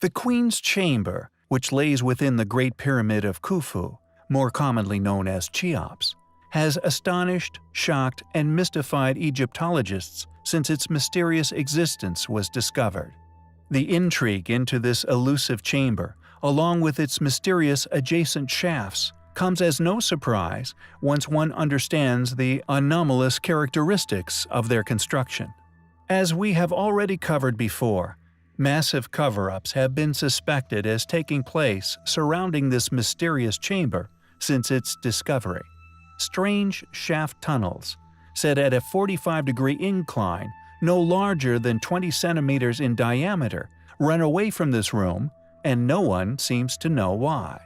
The Queen's Chamber, which lays within the Great Pyramid of Khufu, more commonly known as Cheops, has astonished, shocked, and mystified Egyptologists since its mysterious existence was discovered. The intrigue into this elusive chamber, along with its mysterious adjacent shafts, comes as no surprise once one understands the anomalous characteristics of their construction. As we have already covered before, massive cover-ups have been suspected as taking place surrounding this mysterious chamber since its discovery. Strange shaft tunnels, set at a 45-degree incline no larger than 20 centimeters in diameter, run away from this room, and no one seems to know why.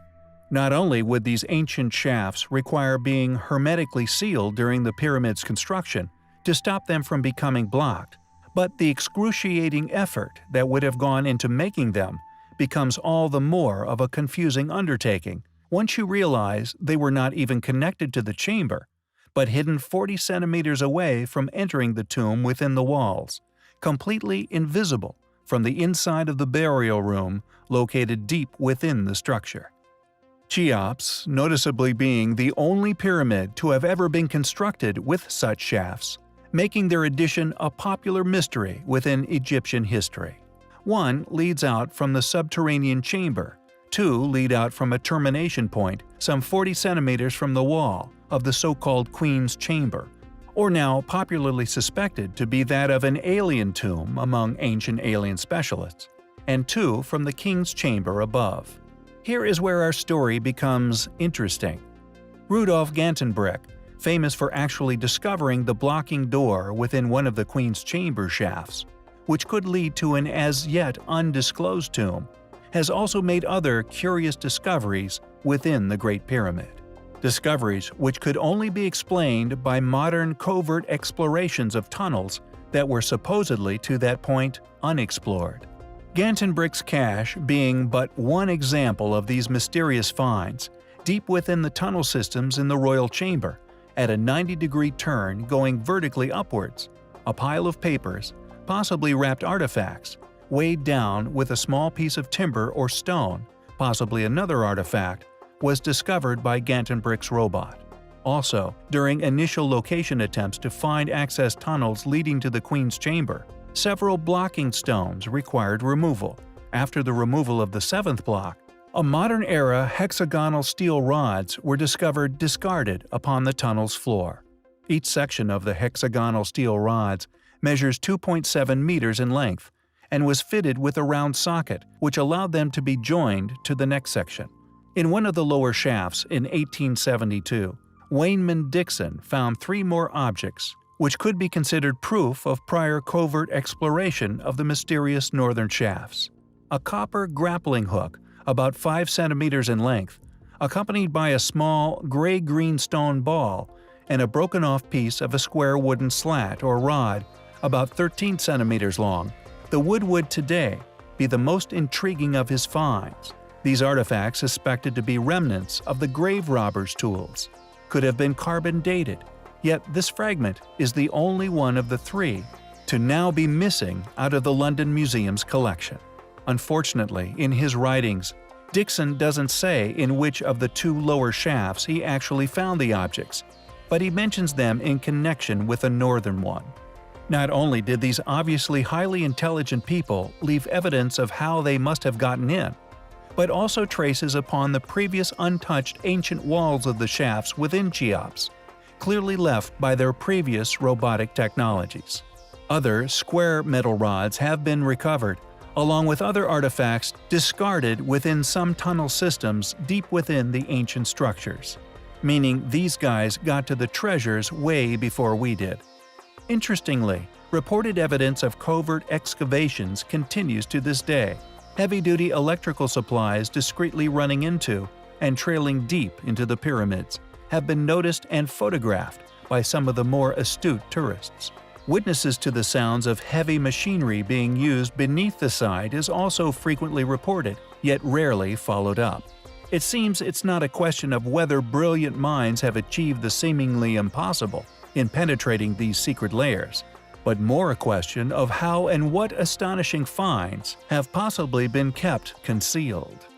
Not only would these ancient shafts require being hermetically sealed during the pyramid's construction to stop them from becoming blocked, but the excruciating effort that would have gone into making them becomes all the more of a confusing undertaking once you realize they were not even connected to the chamber, but hidden 40 centimeters away from entering the tomb within the walls, completely invisible from the inside of the burial room located deep within the structure. Cheops, noticeably being the only pyramid to have ever been constructed with such shafts, making their addition a popular mystery within Egyptian history. One leads out from the subterranean chamber, two lead out from a termination point some 40 centimeters from the wall of the so-called Queen's Chamber, or now popularly suspected to be that of an alien tomb among ancient alien specialists, and two from the King's Chamber above. Here is where our story becomes interesting. Rudolf Gantenbrink, famous for actually discovering the blocking door within one of the Queen's Chamber shafts, which could lead to an as-yet undisclosed tomb, has also made other curious discoveries within the Great Pyramid. Discoveries which could only be explained by modern covert explorations of tunnels that were supposedly to that point unexplored. Gantenbrink's cache being but one example of these mysterious finds, deep within the tunnel systems in the royal chamber, at a 90-degree turn going vertically upwards, a pile of papers, possibly wrapped artifacts, weighed down with a small piece of timber or stone, possibly another artifact, was discovered by Gantenbrink's robot. Also, during initial location attempts to find access tunnels leading to the Queen's Chamber, several blocking stones required removal. After the removal of the seventh block, a modern-era hexagonal steel rods were discovered discarded upon the tunnel's floor. Each section of the hexagonal steel rods measures 2.7 meters in length and was fitted with a round socket which allowed them to be joined to the next section. In one of the lower shafts in 1872, Wayneman Dixon found three more objects, which could be considered proof of prior covert exploration of the mysterious northern shafts. A copper grappling hook, about 5 centimeters in length, accompanied by a small gray-green stone ball and a broken-off piece of a square wooden slat or rod about 13 centimeters long, the wood would today be the most intriguing of his finds. These artifacts, suspected to be remnants of the grave robber's tools, could have been carbon-dated, yet this fragment is the only one of the three to now be missing out of the London Museum's collection. Unfortunately, in his writings, Dixon doesn't say in which of the two lower shafts he actually found the objects, but he mentions them in connection with a northern one. Not only did these obviously highly intelligent people leave evidence of how they must have gotten in, but also traces upon the previous untouched ancient walls of the shafts within Cheops, clearly left by their previous robotic technologies. Other square metal rods have been recovered, along with other artifacts discarded within some tunnel systems deep within the ancient structures, meaning these guys got to the treasures way before we did. Interestingly, reported evidence of covert excavations continues to this day, heavy-duty electrical supplies discreetly running into and trailing deep into the pyramids have been noticed and photographed by some of the more astute tourists. Witnesses to the sounds of heavy machinery being used beneath the site is also frequently reported, yet rarely followed up. It seems it's not a question of whether brilliant minds have achieved the seemingly impossible in penetrating these secret layers, but more a question of how and what astonishing finds have possibly been kept concealed.